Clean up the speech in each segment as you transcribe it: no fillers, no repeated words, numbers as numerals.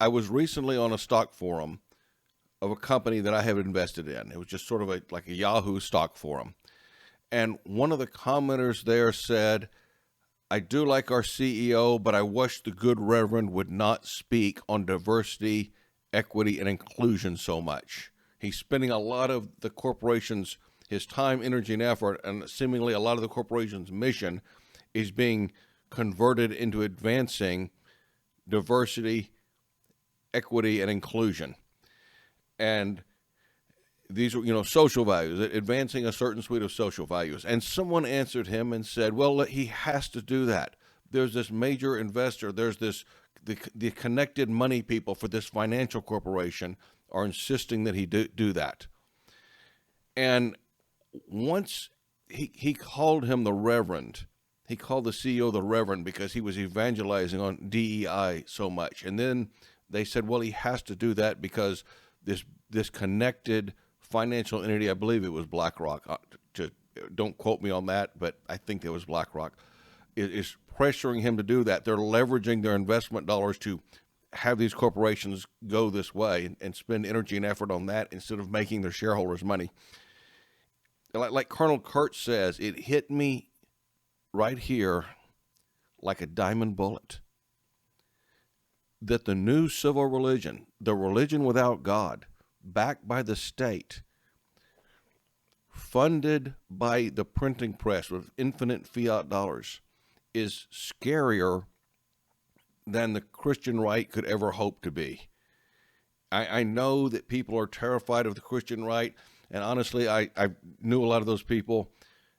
I was recently on a stock forum of a company that I have invested in. It was just sort of like a Yahoo stock forum. And one of the commenters there said, I do like our CEO, but I wish the good reverend would not speak on diversity, equity, and inclusion so much. He's spending a lot of the corporation's, his time, energy, and effort, and seemingly a lot of the corporation's mission is being converted into advancing diversity, equity, and inclusion. And these are, social values, advancing a certain suite of social values. And someone answered him and said, well, he has to do that. There's this major investor, there's the connected money people for this financial corporation are insisting that he do that. And once he called him the Reverend, he called the CEO the Reverend because he was evangelizing on DEI so much. And then they said, well, he has to do that because this connected financial entity, I believe it was BlackRock, don't quote me on that, but I think it was BlackRock, is pressuring him to do that. They're leveraging their investment dollars to have these corporations go this way and spend energy and effort on that instead of making their shareholders money. Like Colonel Kurtz says, it hit me right here like a diamond bullet that the new civil religion, the religion without God, backed by the state, funded by the printing press with infinite fiat dollars, is scarier than the Christian right could ever hope to be. I know that people are terrified of the Christian right, and honestly, I knew a lot of those people,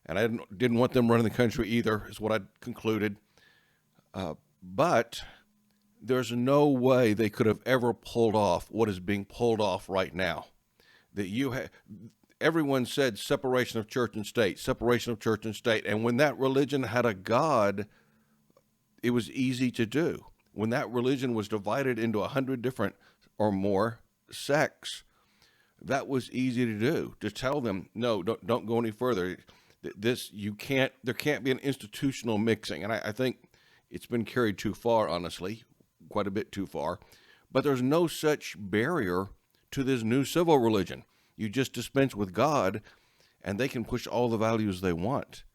and I didn't want them running the country either, is what I concluded. But there's no way they could have ever pulled off what is being pulled off right now. That everyone said separation of church and state, separation of church and state. And when that religion had a God, it was easy to do. When that religion was divided into 100 different or more sects, that was easy to do. To tell them, no, don't go any further. There can't be an institutional mixing. And I think it's been carried too far, honestly, quite a bit too far. But there's no such barrier to this new civil religion. You just dispense with God, and they can push all the values they want.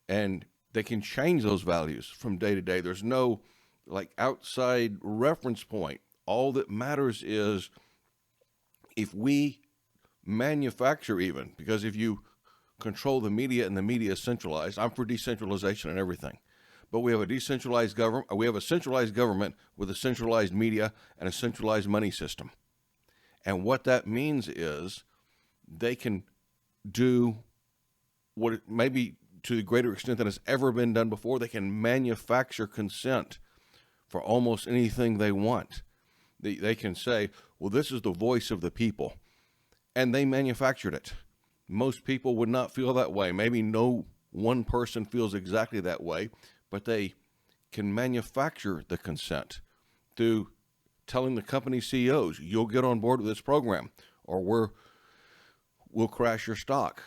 And they can change those values from day to day. There's no outside reference point. All that matters is if we manufacture even, because if you control the media and the media is centralized, I'm for decentralization and everything. But we have a decentralized government. We have a centralized government with a centralized media and a centralized money system. And what that means is they can do what maybe to the greater extent than has ever been done before. They can manufacture consent for almost anything they want. They can say, well, this is the voice of the people. And they manufactured it. Most people would not feel that way. Maybe no one person feels exactly that way, but they can manufacture the consent through telling the company CEOs, you'll get on board with this program, or we'll crash your stock.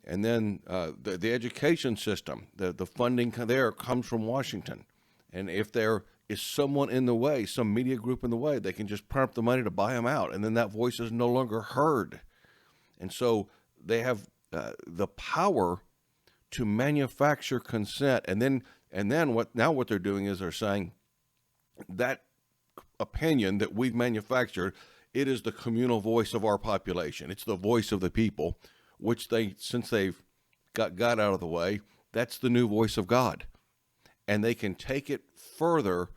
And then the education system, the funding there comes from Washington. And if there is someone in the way, some media group in the way, they can just print up the money to buy them out, and then that voice is no longer heard. And so they have the power to manufacture consent, and then what they're doing is they're saying that opinion that we've manufactured, it is the communal voice of our population. It's the voice of the people, which since they've got God out of the way, that's the new voice of God. And they can take it further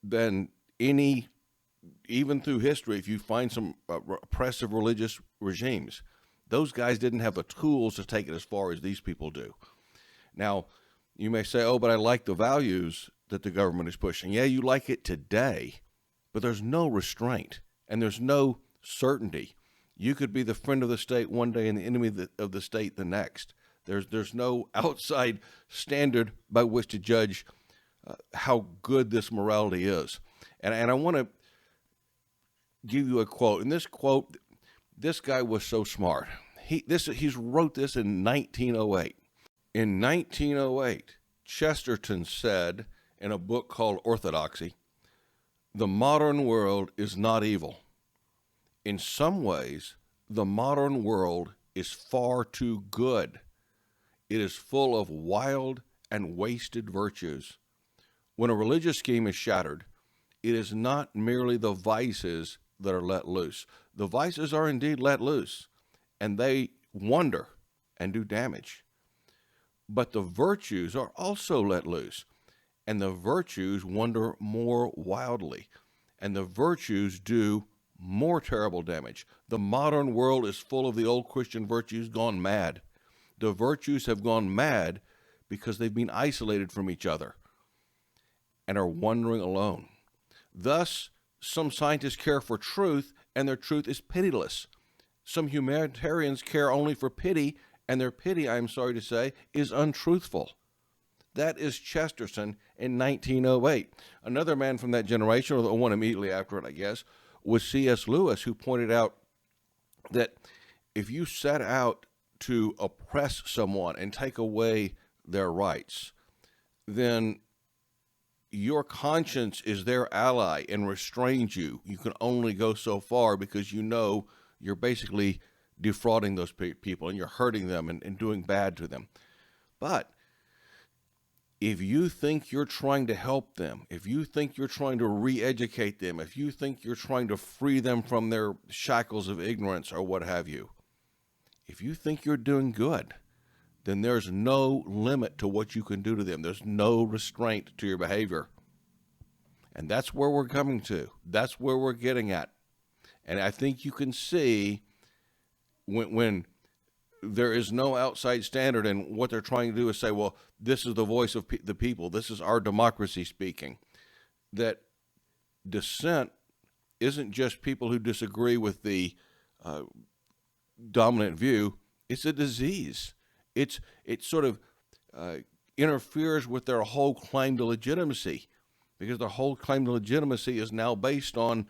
than even through history. If you find some oppressive religious regimes, those guys didn't have the tools to take it as far as these people do. Now, you may say, oh, but I like the values that the government is pushing. Yeah, you like it today, but there's no restraint and there's no certainty. You could be the friend of the state one day and the enemy of the state the next. There's no outside standard by which to judge how good this morality is. And I want to give you a quote. And this quote, this guy was so smart. He's wrote this in 1908. In 1908, Chesterton said in a book called Orthodoxy, The modern world is not evil. In some ways, the modern world is far too good. It is full of wild and wasted virtues. When a religious scheme is shattered, it is not merely the vices that are let loose. The vices are indeed let loose, and they wander and do damage. But the virtues are also let loose, and the virtues wander more wildly, and the virtues do more terrible damage. The modern world is full of the old Christian virtues gone mad. The virtues have gone mad because they've been isolated from each other and are wandering alone. Thus, some scientists care for truth, and their truth is pitiless. Some humanitarians care only for pity, and their pity, I'm sorry to say, is untruthful. That is Chesterton in 1908. Another man from that generation, or the one immediately after it, I guess, was C.S. Lewis, who pointed out that if you set out to oppress someone and take away their rights, then your conscience is their ally and restrains you. You can only go so far because you know you're basically defrauding those people and you're hurting them and doing bad to them. But if you think you're trying to help them, if you think you're trying to re-educate them, if you think you're trying to free them from their shackles of ignorance or what have you, if you think you're doing good, then there's no limit to what you can do to them. There's no restraint to your behavior. And that's where we're coming to. That's where we're getting at. And I think you can see when there is no outside standard, and what they're trying to do is say, well, this is the voice of the people. This is our democracy speaking. That dissent isn't just people who disagree with the dominant view. It's a disease. It sort of interferes with their whole claim to legitimacy, because their whole claim to legitimacy is now based on,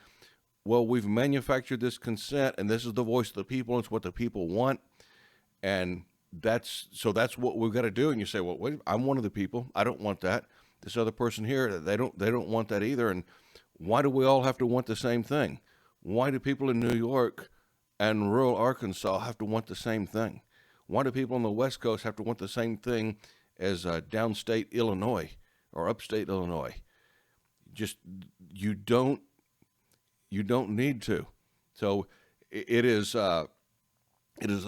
well, we've manufactured this consent, and this is the voice of the people, and it's what the people want, and that's what we've got to do. And you say, well, wait, I'm one of the people. I don't want that. This other person here, they don't want that either. And why do we all have to want the same thing? Why do people in New York and rural Arkansas have to want the same thing? Why do people on the West Coast have to want the same thing as downstate Illinois or upstate Illinois? Just you don't need to. So it is a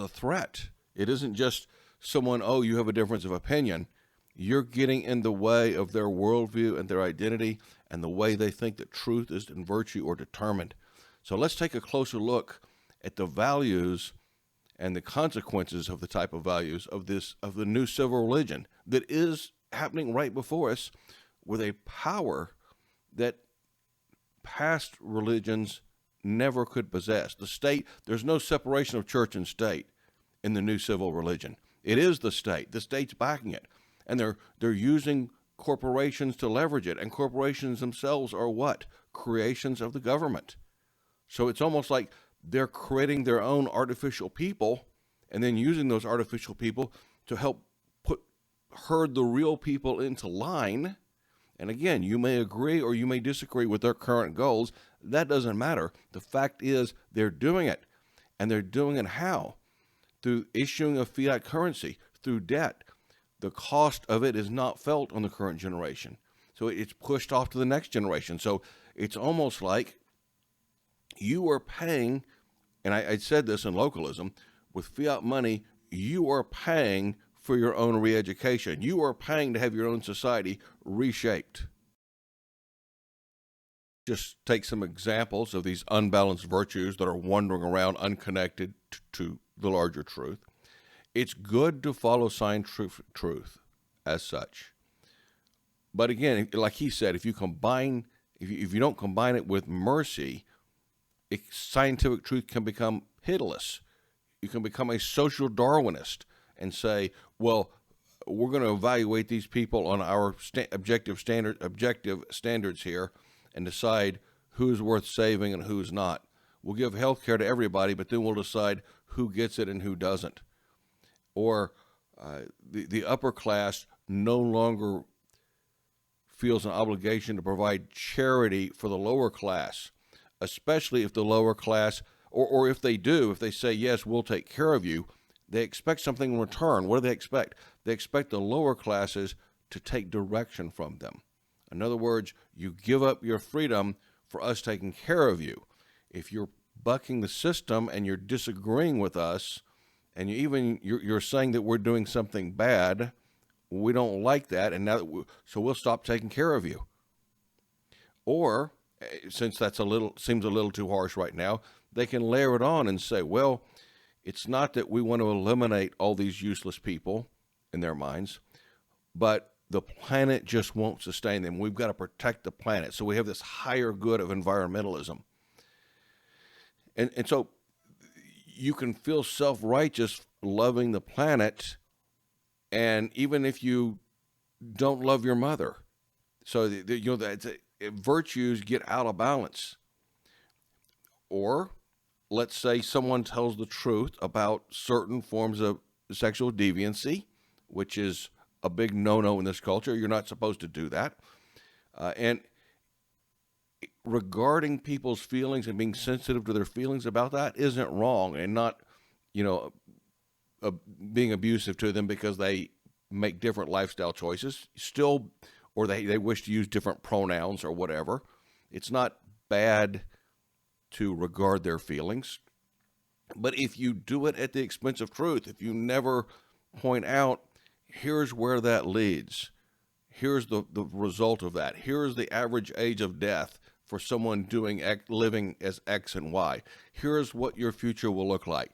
threat. It isn't just someone, oh, you have a difference of opinion. You're getting in the way of their worldview and their identity and the way they think that truth is in virtue or determined. So let's take a closer look at the values and the consequences of the type of values of the new civil religion that is happening right before us, with a power that past religions never could possess. The state, there's no separation of church and state in the new civil religion. It is the state. The state's backing it. And they're using corporations to leverage it. And corporations themselves are what? Creations of the government. So it's almost like they're creating their own artificial people and then using those artificial people to help herd the real people into line. And again, you may agree or you may disagree with their current goals. That doesn't matter. The fact is they're doing it. And they're doing it how? Through issuing of fiat currency, through debt. The cost of it is not felt on the current generation. So it's pushed off to the next generation. So it's almost like you are paying, and I said this in localism, with fiat money, you are paying for your own re-education. You are paying to have your own society reshaped. Just take some examples of these unbalanced virtues that are wandering around unconnected to the larger truth. It's good to follow scientific truth as such. But again, like he said, if you don't combine it with mercy, scientific truth can become pitiless. You can become a social Darwinist and say, well, we're going to evaluate these people on our objective standards here and decide who's worth saving and who's not. We'll give health care to everybody, but then we'll decide who gets it and who doesn't. Or the upper class no longer feels an obligation to provide charity for the lower class, especially if the lower class, or if they say, yes, we'll take care of you, they expect something in return. What do they expect? They expect the lower classes to take direction from them. In other words, you give up your freedom for us taking care of you. If you're bucking the system and you're disagreeing with us, and you're saying that we're doing something bad, we don't like that, and so we'll stop taking care of you. Or, since that's seems a little too harsh right now, they can layer it on and say, well, it's not that we want to eliminate all these useless people in their minds, but the planet just won't sustain them. We've got to protect the planet. So we have this higher good of environmentalism. And so you can feel self-righteous loving the planet, and even if you don't love your mother. So, virtues get out of balance. Or, let's say someone tells the truth about certain forms of sexual deviancy, which is a big no-no in this culture. You're not supposed to do that. And regarding people's feelings and being sensitive to their feelings about that isn't wrong, and not, being abusive to them because they make different lifestyle choices still, or they wish to use different pronouns or whatever. It's not bad to regard their feelings. But if you do it at the expense of truth, if you never point out, here's where that leads, here's the result of that, here's the average age of death for someone living as X and Y, here's what your future will look like.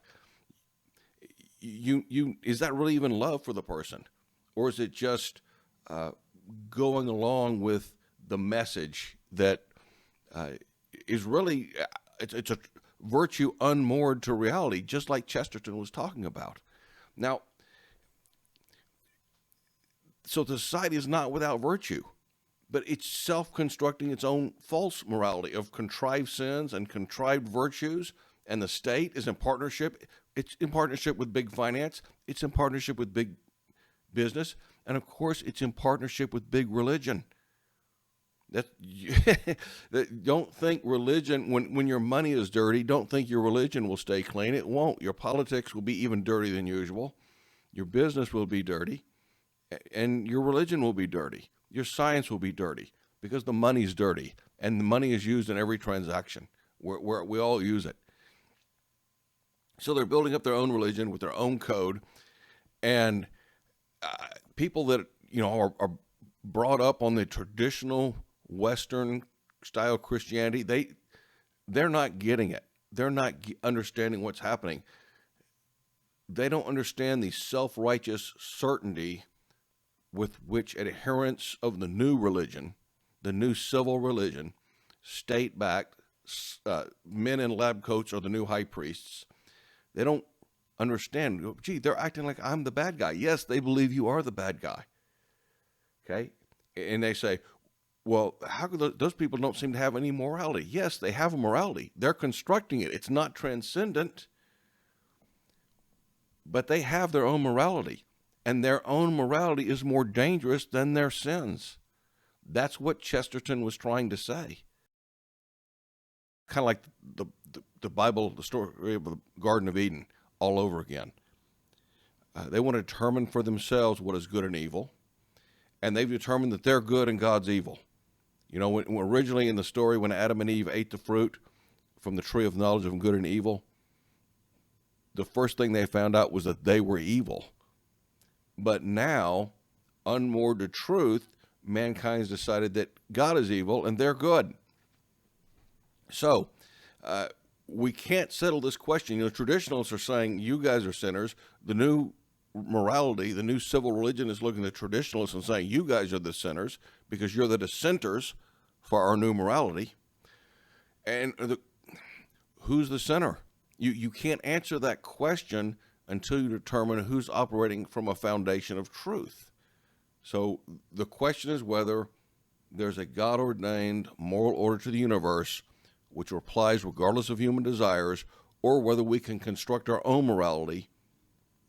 Is that really even love for the person? Or is it just going along with the message that is really, it's a virtue unmoored to reality, just like Chesterton was talking about. Now, so the society is not without virtue, but it's self-constructing its own false morality of contrived sins and contrived virtues, and the state is in partnership. It's in partnership with big finance. It's in partnership with big business. And of course, it's in partnership with big religion. Don't think religion, when your money is dirty, don't think your religion will stay clean. It won't. Your politics will be even dirtier than usual. Your business will be dirty. And your religion will be dirty. Your science will be dirty because the money's dirty. And the money is used in every transaction where we all use it. So they're building up their own religion with their own code. And people that, are brought up on the traditional Western style Christianity, they're not getting it. They're not understanding what's happening. They don't understand the self-righteous certainty with which adherents of the new religion, the new civil religion, state-backed, men in lab coats are the new high priests. They don't understand. Gee, they're acting like I'm the bad guy. Yes, they believe you are the bad guy. Okay? And they say, well, how could those people don't seem to have any morality? Yes, they have a morality. They're constructing it. It's not transcendent, but they have their own morality. And their own morality is more dangerous than their sins. That's what Chesterton was trying to say. Kind of like the Bible, the story of the Garden of Eden all over again. They want to determine for themselves what is good and evil. And they've determined that they're good and God's evil. When originally in the story, when Adam and Eve ate the fruit from the tree of knowledge of good and evil, the first thing they found out was that they were evil. But now, unmoored to truth, mankind's decided that God is evil and they're good. So, we can't settle this question. Traditionalists are saying you guys are sinners. The new morality, the new civil religion is looking at traditionalists and saying you guys are the sinners because you're the dissenters for our new morality. And who's the sinner? You can't answer that question until you determine who's operating from a foundation of truth. So the question is whether there's a God-ordained moral order to the universe which applies regardless of human desires, or whether we can construct our own morality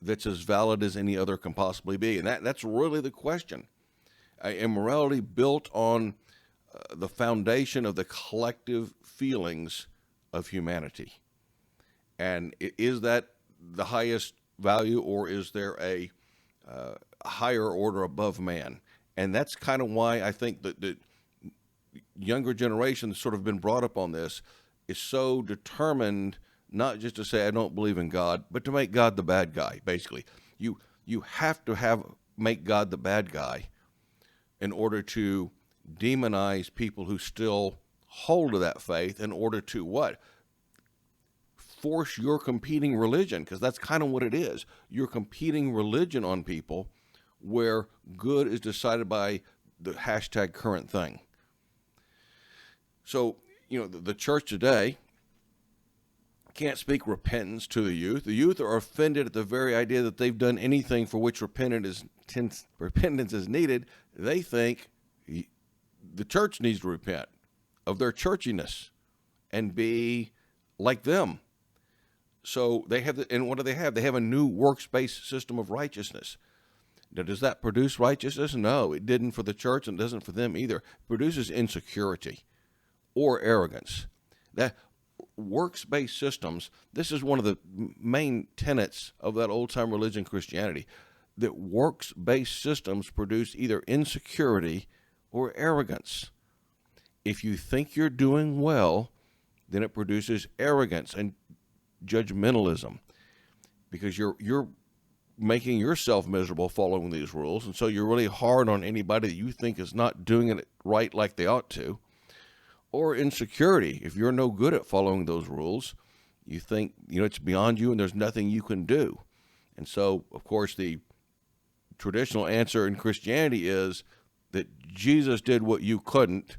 that's as valid as any other can possibly be. And that's really the question. immorality built on the foundation of the collective feelings of humanity. And is that the highest value, or is there a higher order above man? And that's kind of why I think that the younger generation that's sort of been brought up on this is so determined not just to say, I don't believe in God, but to make God the bad guy, basically. You have to make God the bad guy in order to demonize people who still hold to that faith, in order to what? Force your competing religion, because that's kind of what it is. You're competing religion on people where good is decided by the hashtag current thing. So, the church today can't speak repentance to the youth. The youth are offended at the very idea that they've done anything for which repentance is needed. They think the church needs to repent of their churchiness and be like them. So they have, and what do they have? They have a new works-based system of righteousness. Now, does that produce righteousness? No, it didn't for the church, and it doesn't for them either. It produces insecurity or arrogance. That works-based systems, this is one of the main tenets of that old-time religion, Christianity, that works-based systems produce either insecurity or arrogance. If you think you're doing well, then it produces arrogance and judgmentalism, because you're making yourself miserable following these rules, and so you're really hard on anybody that you think is not doing it right like they ought to. Or insecurity. If you're no good at following those rules, you think, it's beyond you and there's nothing you can do. And so, of course, the traditional answer in Christianity is that Jesus did what you couldn't.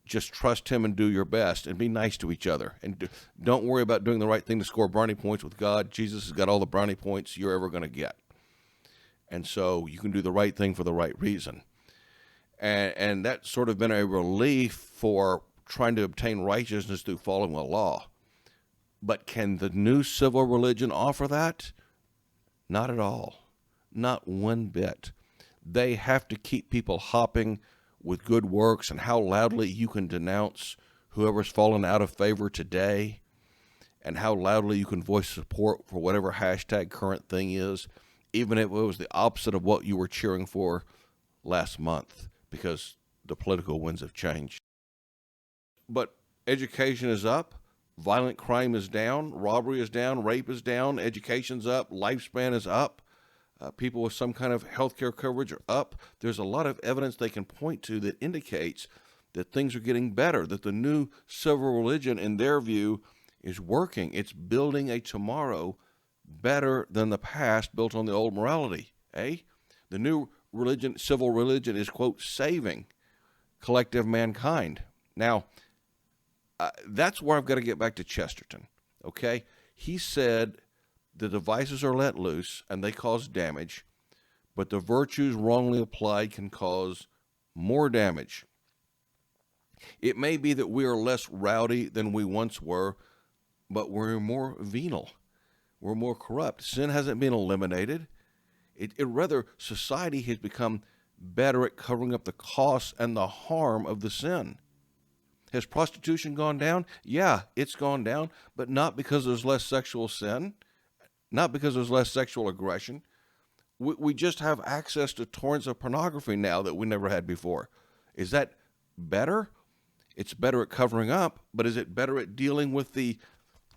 Just trust him and do your best and be nice to each other. And don't worry about doing the right thing to score brownie points with God. Jesus has got all the brownie points you're ever going to get. And so you can do the right thing for the right reason. And that's sort of been a relief for trying to obtain righteousness through following the law. But can the new civil religion offer that? Not at all. Not one bit. They have to keep people hopping with good works and how loudly you can denounce whoever's fallen out of favor today, and how loudly you can voice support for whatever hashtag current thing is, even if it was the opposite of what you were cheering for last month, because the political winds have changed. But education is up, violent crime is down, robbery is down, rape is down, education's up, lifespan is up, people with some kind of health care coverage are up. There's a lot of evidence they can point to that indicates that things are getting better, that the new civil religion, in their view, is working. It's building a tomorrow better than the past built on the old morality, eh? The new religion, civil religion, is, quote, saving collective mankind. Now, that's where I've got to get back to Chesterton, okay? He said the devices are let loose and they cause damage, but the virtues wrongly applied can cause more damage. It may be that we are less rowdy than we once were, but we're more venal. We're more corrupt. Sin hasn't been eliminated. Rather, society has become better at covering up the costs and the harm of the sin. Has prostitution gone down? Yeah, it's gone down, but not because there's less sexual sin, not because there's less sexual aggression. We just have access to torrents of pornography now that we never had before. Is that better? It's better at covering up, but is it better at dealing with the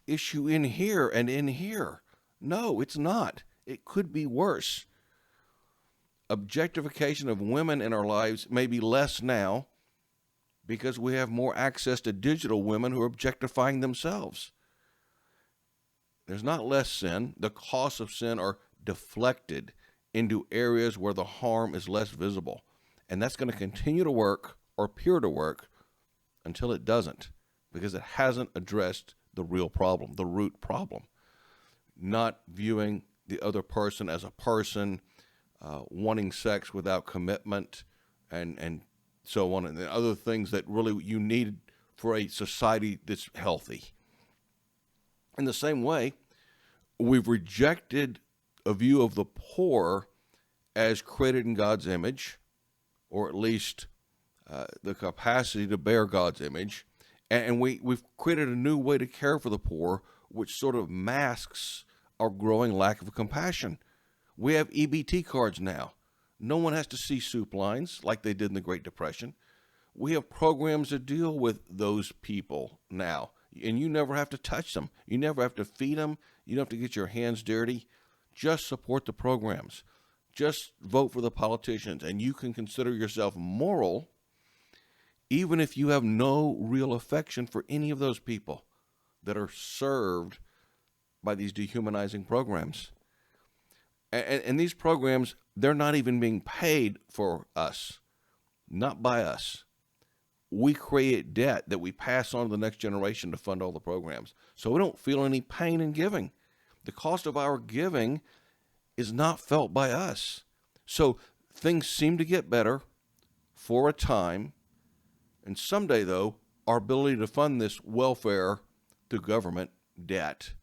issue in here and in here? No, it's not. It could be worse. Objectification of women in our lives may be less now because we have more access to digital women who are objectifying themselves. There's not less sin. The costs of sin are deflected into areas where the harm is less visible. And that's going to continue to work, or appear to work, until it doesn't, because it hasn't addressed the real problem, the root problem. Not viewing the other person as a person, wanting sex without commitment, and so on, and the other things that really you need for a society that's healthy. In the same way, we've rejected a view of the poor as created in God's image, or at least the capacity to bear God's image. And we've created a new way to care for the poor, which sort of masks our growing lack of compassion. We have EBT cards now. No one has to see soup lines like they did in the Great Depression. We have programs that deal with those people now, and you never have to touch them. You never have to feed them. You don't have to get your hands dirty. Just support the programs. Just vote for the politicians, and you can consider yourself moral even if you have no real affection for any of those people that are served by these dehumanizing programs. And these programs, they're not even being paid for us, not by us. We create debt that we pass on to the next generation to fund all the programs. So we don't feel any pain in giving. The cost of our giving is not felt by us. So things seem to get better for a time. And someday, though, our ability to fund this welfare through government debt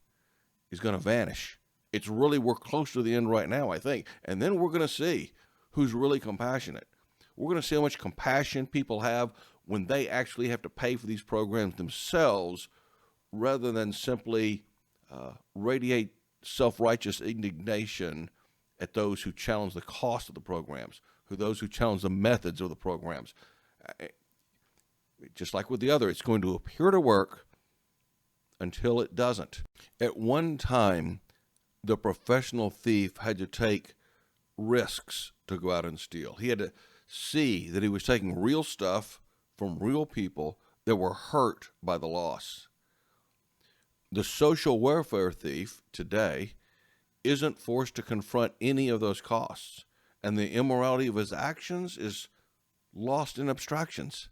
is going to vanish. We're close to the end right now, I think. And then we're going to see who's really compassionate. We're going to see how much compassion people have when they actually have to pay for these programs themselves rather than simply radiate self-righteous indignation at those who challenge the cost of the programs, those who challenge the methods of the programs. Just like with the other, it's going to appear to work until it doesn't. At one time, the professional thief had to take risks to go out and steal. He had to see that he was taking real stuff from real people that were hurt by the loss. The social welfare thief today isn't forced to confront any of those costs, and the immorality of his actions is lost in abstractions.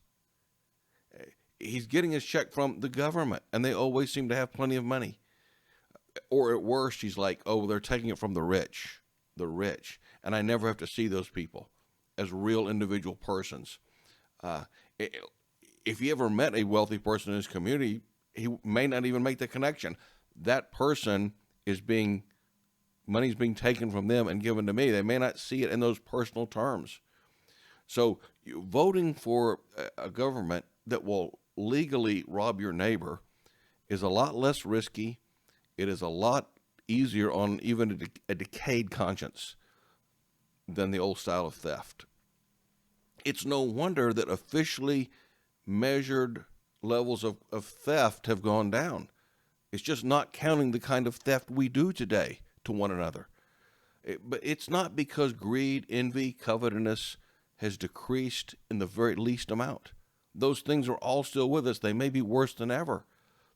He's getting his check from the government, and they always seem to have plenty of money. Or at worst, he's like, oh, they're taking it from the rich, and I never have to see those people as real individual persons. If he ever met a wealthy person in his community, he may not even make the connection. That person money's being taken from them and given to me. They may not see it in those personal terms. So voting for a government that will legally rob your neighbor is a lot less risky. It is a lot easier on even a decayed conscience than the old style of theft. It's no wonder that officially measured levels of theft have gone down. It's just not counting the kind of theft we do today to one another. But it's not because greed, envy, covetousness has decreased in the very least amount. Those things are all still with us. They may be worse than ever.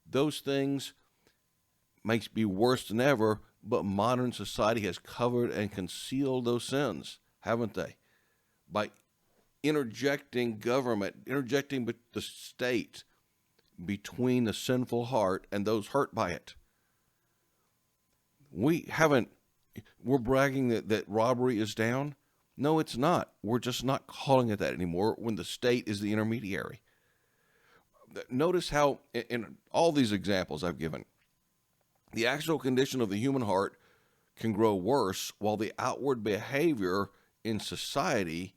Those things may be worse than ever, but modern society has covered and concealed those sins, haven't they? By interjecting the state between the sinful heart and those hurt by it. We're bragging that robbery is down. No, it's not. We're just not calling it that anymore when the state is the intermediary. Notice how in all these examples I've given, the actual condition of the human heart can grow worse while the outward behavior in society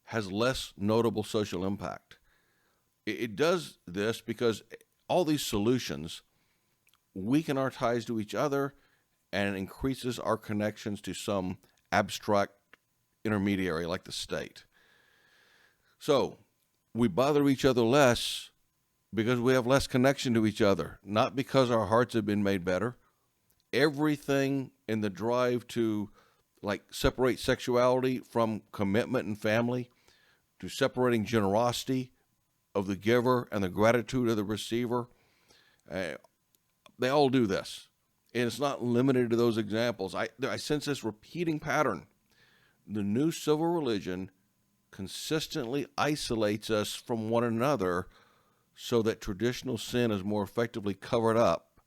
has less notable social impact. It does this because all these solutions weaken our ties to each other and increases our connections to some abstract intermediary like the state. So we bother each other less because we have less connection to each other, not because our hearts have been made better. Everything in the drive to separate sexuality from commitment and family, to separating generosity of the giver and the gratitude of the receiver, they all do this. And it's not limited to those examples. I sense this repeating pattern. The new civil religion consistently isolates us from one another so that traditional sin is more effectively covered up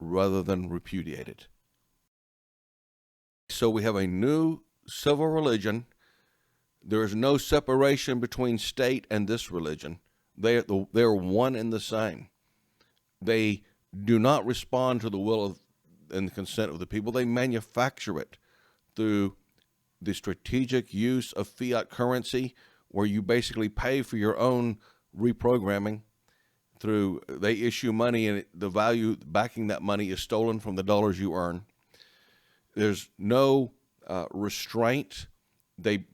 rather than repudiated. So we have a new civil religion. There is no separation between state and this religion. They are one and the same. They do not respond to the will and the consent of the people. They manufacture it through the strategic use of fiat currency, where you basically pay for your own reprogramming through, they issue money and the value backing that money is stolen from the dollars you earn. There's no restraint. They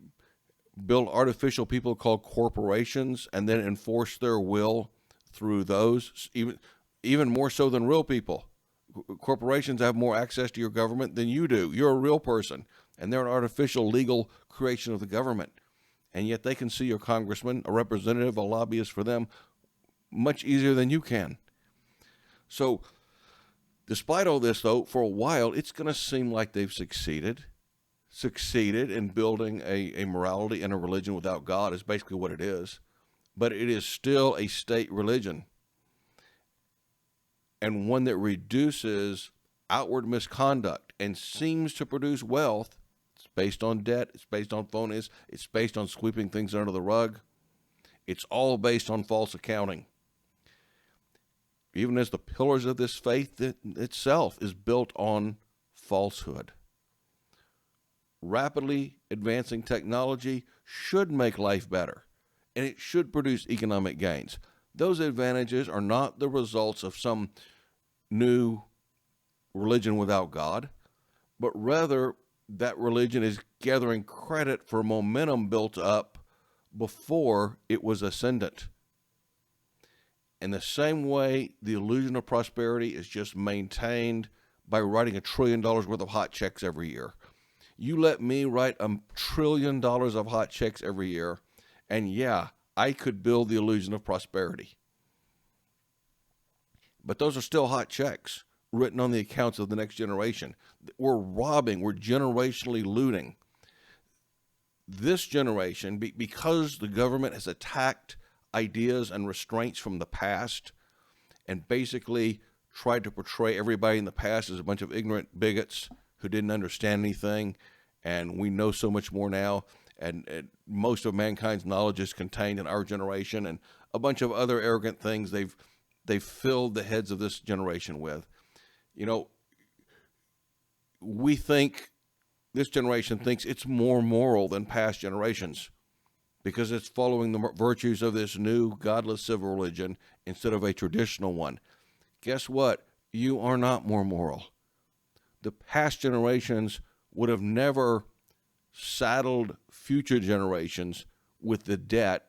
build artificial people called corporations and then enforce their will through those, even more so than real people. Corporations have more access to your government than you do. You're a real person, and they're an artificial legal creation of the government. And yet they can see your congressman, a representative, a lobbyist for them much easier than you can. So despite all this, though, for a while, it's going to seem like they've succeeded in building a morality and a religion without God is basically what it is. But it is still a state religion, and one that reduces outward misconduct and seems to produce wealth. It's based on debt. It's based on phonies. It's based on sweeping things under the rug. It's all based on false accounting. Even as the pillars of this faith itself is built on falsehood. Rapidly advancing technology should make life better, and it should produce economic gains. Those advantages are not the results of some new religion without God, but rather that religion is gathering credit for momentum built up before it was ascendant. In the same way, the illusion of prosperity is just maintained by writing $1 trillion worth of hot checks every year. You let me write $1 trillion of hot checks every year, and yeah, I could build the illusion of prosperity. But those are still hot checks written on the accounts of the next generation. We're robbing, we're generationally looting. This generation, because the government has attacked ideas and restraints from the past and basically tried to portray everybody in the past as a bunch of ignorant bigots who didn't understand anything, and we know so much more now, and most of mankind's knowledge is contained in our generation, and a bunch of other arrogant things they've filled the heads of this generation with. You know, this generation thinks it's more moral than past generations because it's following the virtues of this new godless civil religion instead of a traditional one. Guess what? You are not more moral. The past generations would have never saddled future generations with the debt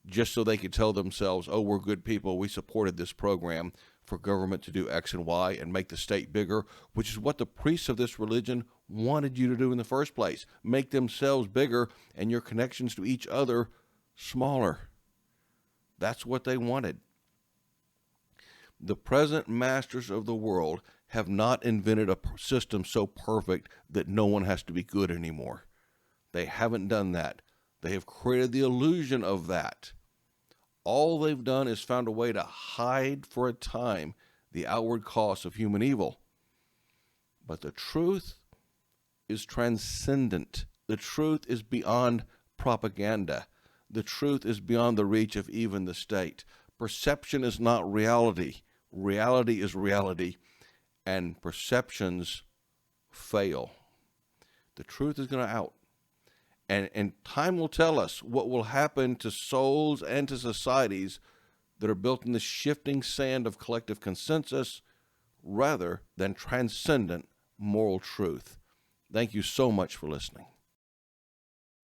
just so they could tell themselves, oh, we're good people, we supported this program for government to do X and Y and make the state bigger, which is what the priests of this religion wanted you to do in the first place. Make themselves bigger and your connections to each other smaller. That's what they wanted. The present masters of the world have not invented a system so perfect that no one has to be good anymore. They haven't done that. They have created the illusion of that. All they've done is found a way to hide for a time the outward costs of human evil. But the truth is transcendent. The truth is beyond propaganda. The truth is beyond the reach of even the state. Perception is not reality. Reality is reality, and perceptions fail. The truth is going to out. And time will tell us what will happen to souls and to societies that are built in the shifting sand of collective consensus rather than transcendent moral truth. Thank you so much for listening.